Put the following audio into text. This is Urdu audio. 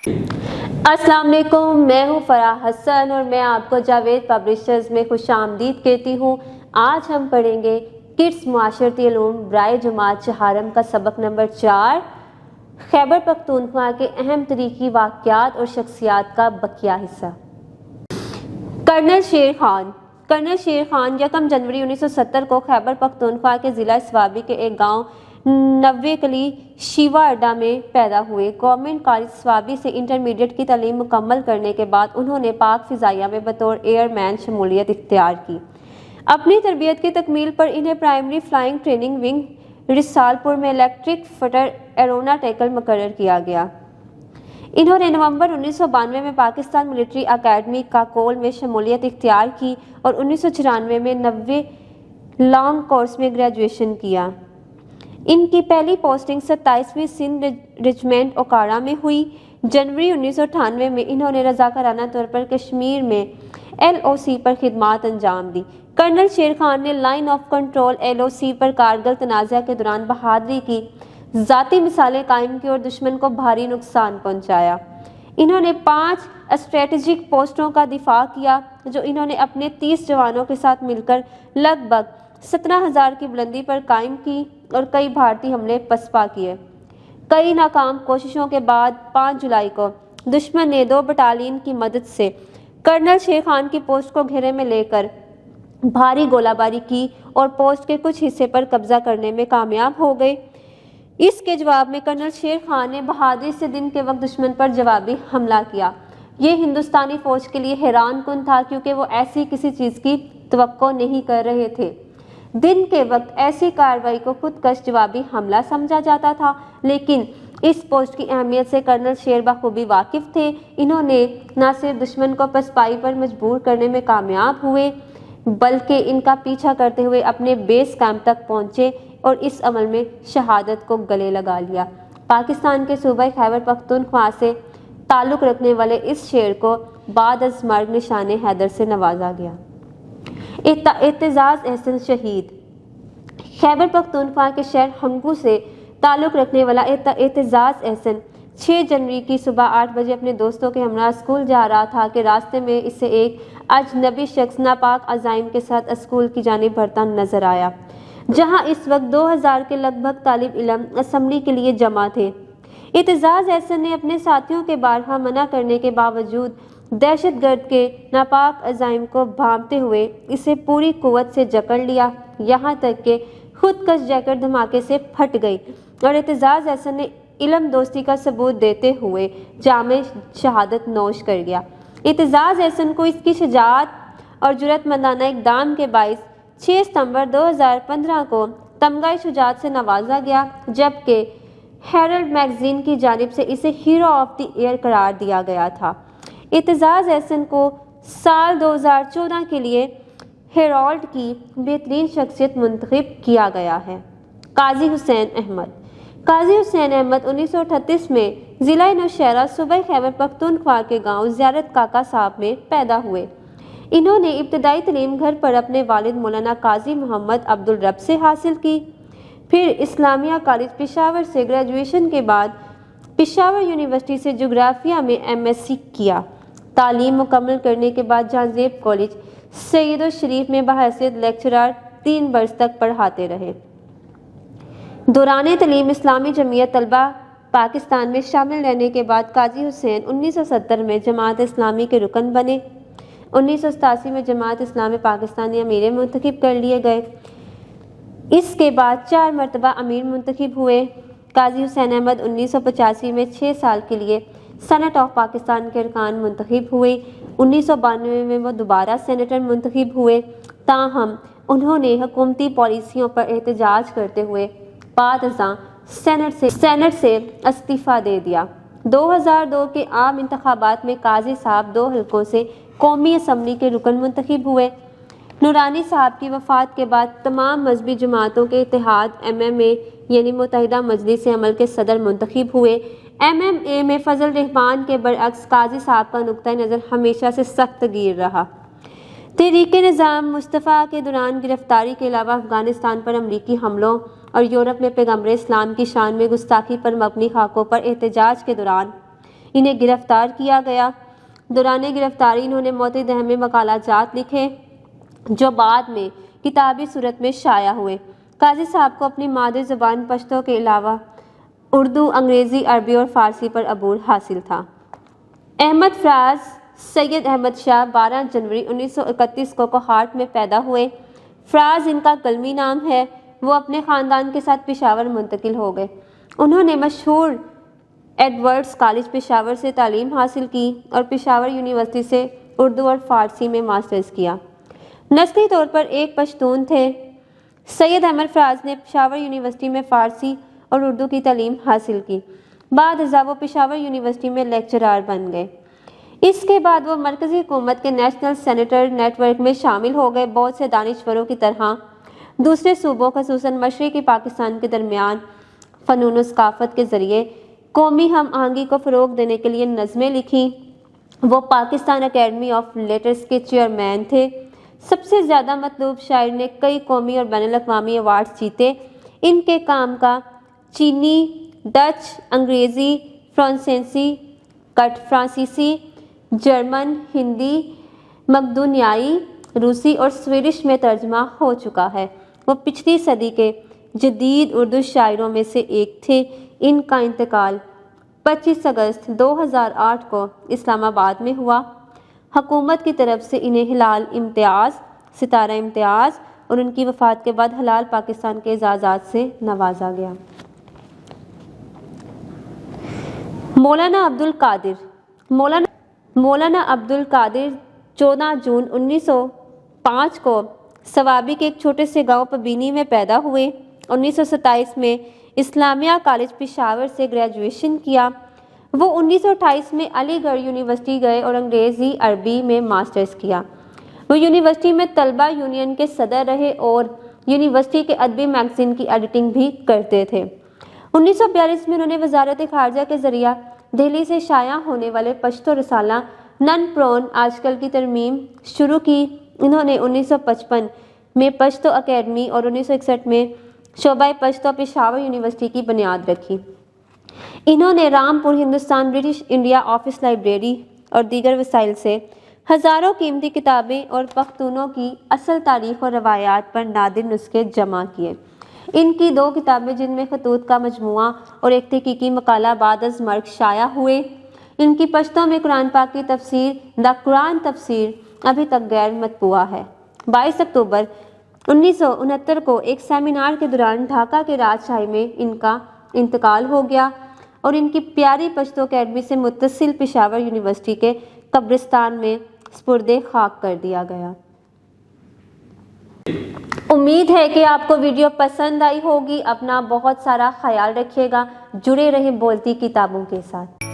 السلام علیکم، میں ہوں فراح حسن اور میں آپ کو جاوید پبلشرز میں خوش آمدید کہتی ہوں۔ آج ہم پڑھیں گے کڈس معاشرتی علوم برائے جماعت چہارم کا سبق نمبر 4، خیبر پختونخوا کے اہم تاریخی واقعات اور شخصیات کا بقیہ حصہ۔ کرنل شیر خان 1 جنوری 1970 کو خیبر پختونخوا کے ضلع صوابی کے ایک گاؤں نوے کلی شیوا اڈا میں پیدا ہوئے۔ گورنمنٹ کالج صوابی سے انٹرمیڈیٹ کی تعلیم مکمل کرنے کے بعد انہوں نے پاک فضائیہ میں بطور ایئر مین شمولیت اختیار کی۔ اپنی تربیت کی تکمیل پر انہیں پرائمری فلائنگ ٹریننگ ونگ رسال پور میں الیکٹرک فٹر ایروناٹیکل مقرر کیا گیا۔ انہوں نے نومبر 1992 میں پاکستان ملٹری اکیڈمی کاکول میں شمولیت اختیار کی اور 1994 میں 90 لانگ کورس میں گریجویشن کیا۔ ان کی پہلی پوسٹنگ 27ویں سندھ رجمنٹ اوکاڑا میں ہوئی۔ جنوری 1998 میں انہوں نے رضاکارانہ طور پر کشمیر میں LOC پر خدمات انجام دی۔ کرنل شیر خان نے لائن آف کنٹرول LOC پر کارگل تنازع کے دوران بہادری کی ذاتی مثالیں قائم کی اور دشمن کو بھاری نقصان پہنچایا۔ انہوں نے 5 اسٹریٹجک پوسٹوں کا دفاع کیا جو انہوں نے اپنے 30 جوانوں کے ساتھ مل کر لگ بھگ 17,000 کی بلندی پر قائم کی اور کئی بھارتی حملے پسپا کیے۔ کئی ناکام کوششوں کے بعد 5 جولائی کو دشمن نے 2 بٹالین کی مدد سے کرنل شیر خان کی پوسٹ کو گھیرے میں لے کر بھاری گولہ باری کی اور پوسٹ کے کچھ حصے پر قبضہ کرنے میں کامیاب ہو گئے۔ اس کے جواب میں کرنل شیر خان نے بہادری سے دن کے وقت دشمن پر جوابی حملہ کیا۔ یہ ہندوستانی فوج کے لیے حیران کن تھا کیونکہ وہ ایسی کسی چیز کی توقع نہیں کر رہے تھے۔ دن کے وقت ایسی کارروائی کو خود کش جوابی حملہ سمجھا جاتا تھا، لیکن اس پوسٹ کی اہمیت سے کرنل شیر بخوبی واقف تھے۔ انہوں نے نہ صرف دشمن کو پسپائی پر مجبور کرنے میں کامیاب ہوئے بلکہ ان کا پیچھا کرتے ہوئے اپنے بیس کیمپ تک پہنچے اور اس عمل میں شہادت کو گلے لگا لیا۔ پاکستان کے صوبہ خیبر پختونخوا سے تعلق رکھنے والے اس شیر کو بعد از مرگ نشان حیدر سے نوازا گیا۔ اعتزاز احسن شہید خیبر پختونخوا کے شہر ہنگو سے تعلق رکھنے والا اعتزاز احسن 6 جنوری کی صبح 8 بجے اپنے دوستوں کے ہمراہ اسکول جا رہا تھا کہ راستے میں اسے ایک اجنبی شخص ناپاک عزائم کے ساتھ اسکول کی جانب بڑھتا نظر آیا، جہاں اس وقت 2000 کے لگ بھگ طالب علم اسمبلی کے لیے جمع تھے۔ اعتزاز احسن نے اپنے ساتھیوں کے بارہا منع کرنے کے باوجود دہشت گرد کے ناپاک عزائم کو بھانپتے ہوئے اسے پوری قوت سے جکڑ لیا، یہاں تک کہ خود کش جیکٹ دھماکے سے پھٹ گئی اور اعتزاز احسن نے علم دوستی کا ثبوت دیتے ہوئے جامع شہادت نوش کر گیا۔ اعتزاز احسن کو اس کی شجاعت اور جرأت مندانہ اقدام کے باعث 6 ستمبر 2015 کو تمغہ شجاعت سے نوازا گیا، جبکہ ہیرلڈ میگزین کی جانب سے اسے ہیرو آف دی ایئر قرار دیا گیا تھا۔ اعتزاز احسن کو سال 2014 کے لیے ہیرالڈ کی بہترین شخصیت منتخب کیا گیا ہے۔ قاضی حسین احمد 1938 میں ضلع نوشہرہ صوبہ خیبر پختونخوا کے گاؤں زیارت کاکا صاحب میں پیدا ہوئے۔ انہوں نے ابتدائی تعلیم گھر پر اپنے والد مولانا قاضی محمد عبدالرب سے حاصل کی، پھر اسلامیہ کالج پشاور سے گریجویشن کے بعد پشاور یونیورسٹی سے جغرافیہ میں MSc کیا۔ تعلیم مکمل کرنے کے بعد جہانزیب کالج سید الشریف میں بحیثیت لیکچرر 3 برس تک پڑھاتے رہے۔ دوران تعلیم اسلامی جمعیت طلبہ پاکستان میں شامل رہنے کے بعد قاضی حسین 1970 میں جماعت اسلامی کے رکن بنے۔ 1987 میں جماعت اسلامی پاکستانی امیر منتخب کر لیے گئے۔ اس کے بعد 4 مرتبہ امیر منتخب ہوئے۔ قاضی حسین احمد 1985 میں 6 سال کے لیے سینٹ آف پاکستان کے ارکان منتخب ہوئے۔ 1992 میں وہ دوبارہ سینیٹر منتخب ہوئے، تاہم انہوں نے حکومتی پالیسیوں پر احتجاج کرتے ہوئے بعد ازاں سینٹ سے استعفیٰ دے دیا۔ 2002 کے عام انتخابات میں قاضی صاحب 2 حلقوں سے قومی اسمبلی کے رکن منتخب ہوئے۔ نورانی صاحب کی وفات کے بعد تمام مذہبی جماعتوں کے اتحاد MMA یعنی متحدہ مجلس عمل کے صدر منتخب ہوئے۔ MMA میں فضل الرحمان کے برعکس قاضی صاحب کا نقطۂ نظر ہمیشہ سے سخت گیر رہا۔ تحریک نظام مصطفیٰ کے دوران گرفتاری کے علاوہ افغانستان پر امریکی حملوں اور یورپ میں پیغمبر اسلام کی شان میں گستاخی پر مبنی خاکوں پر احتجاج کے دوران انہیں گرفتار کیا گیا۔ دوران گرفتاری انہوں نے موتی دہم میں مقالہ جات لکھے جو بعد میں کتابی صورت میں شائع ہوئے۔ قاضی صاحب کو اپنی مادری زبان پشتو کے علاوہ اردو، انگریزی، عربی اور فارسی پر عبور حاصل تھا۔ احمد فراز سید احمد شاہ 12 جنوری 1931 کو کوہاٹ میں پیدا ہوئے۔ فراز ان کا قلمی نام ہے۔ وہ اپنے خاندان کے ساتھ پشاور منتقل ہو گئے۔ انہوں نے مشہور ایڈورڈز کالج پشاور سے تعلیم حاصل کی اور پشاور یونیورسٹی سے اردو اور فارسی میں ماسٹرز کیا۔ نسلی طور پر ایک پشتون تھے۔ سید احمد فراز نے پشاور یونیورسٹی میں فارسی اور اردو کی تعلیم حاصل کی۔ بعد ازاں وہ پشاور یونیورسٹی میں لیکچرار بن گئے۔ اس کے بعد وہ مرکزی حکومت کے نیشنل سینیٹر نیٹ ورک میں شامل ہو گئے۔ بہت سے دانشوروں کی طرح دوسرے صوبوں خصوصاً مشرقی پاکستان کے درمیان فنون و ثقافت کے ذریعے قومی ہم آہنگی کو فروغ دینے کے لیے نظمیں لکھیں۔ وہ پاکستان اکیڈمی آف لیٹرز کے چیئرمین تھے۔ سب سے زیادہ مطلوب شاعر نے کئی قومی اور بین الاقوامی ایوارڈز جیتے۔ ان کے کام کا چینی، ڈچ، انگریزی، فرانسیسی، جرمن، ہندی، مقدونیائی، روسی اور سویڈش میں ترجمہ ہو چکا ہے۔ وہ پچھلی صدی کے جدید اردو شاعروں میں سے ایک تھے۔ ان کا انتقال 25 اگست 2008 کو اسلام آباد میں ہوا۔ حکومت کی طرف سے انہیں ہلال امتیاز، ستارہ امتیاز اور ان کی وفات کے بعد ہلال پاکستان کے اعزازات سے نوازا گیا۔ مولانا عبد القادر 14 جون 1905 کو صوابی کے ایک چھوٹے سے گاؤں پبینی میں پیدا ہوئے۔ 1927 میں اسلامیہ کالج پشاور سے گریجویشن کیا۔ وہ 1928 میں علی گڑھ یونیورسٹی گئے اور انگریزی عربی میں ماسٹرز کیا۔ وہ یونیورسٹی میں طلبہ یونین کے صدر رہے اور یونیورسٹی کے ادبی میگزین کی ایڈیٹنگ بھی کرتے تھے۔ 1942 میں انہوں نے وزارت خارجہ کے ذریعہ دہلی سے شائع ہونے والے پشتو رسالہ نن پرون آج کل کی ترمیم شروع کی۔ انہوں نے 1955 میں پشتو اکیڈمی اور 1961 میں شعبہ پشتو پشاور یونیورسٹی کی بنیاد رکھی۔ انہوں نے Rampur Hindustan British India office library اور دیگر وسائل سے ہزاروں قیمتی کتابیں اور پختونوں کی اصل تاریخ اور روایات پر نادر نسخے جمع کیے۔ ان کی 2 کتابیں جن میں خطوط کا مجموعہ اور ایک تحقیقی مقالہ بعد از مرگ شائع ہوئے۔ ان کی پشتو میں قرآن پاک کی تفسیر دا قرآن تفسیر ابھی تک غیر مطبوعہ ہے۔ 22 اکتوبر 1969 کو ایک سیمینار کے دوران ڈھاکہ کے راجشاہی میں ان کا انتقال ہو گیا اور ان کی پیاری پشتو اکیڈمی سے متصل پشاور یونیورسٹی کے قبرستان میں سپرد خاک کر دیا گیا۔ امید ہے کہ آپ کو ویڈیو پسند آئی ہوگی۔ اپنا بہت سارا خیال رکھیے گا۔ جڑے رہیں بولتی کتابوں کے ساتھ۔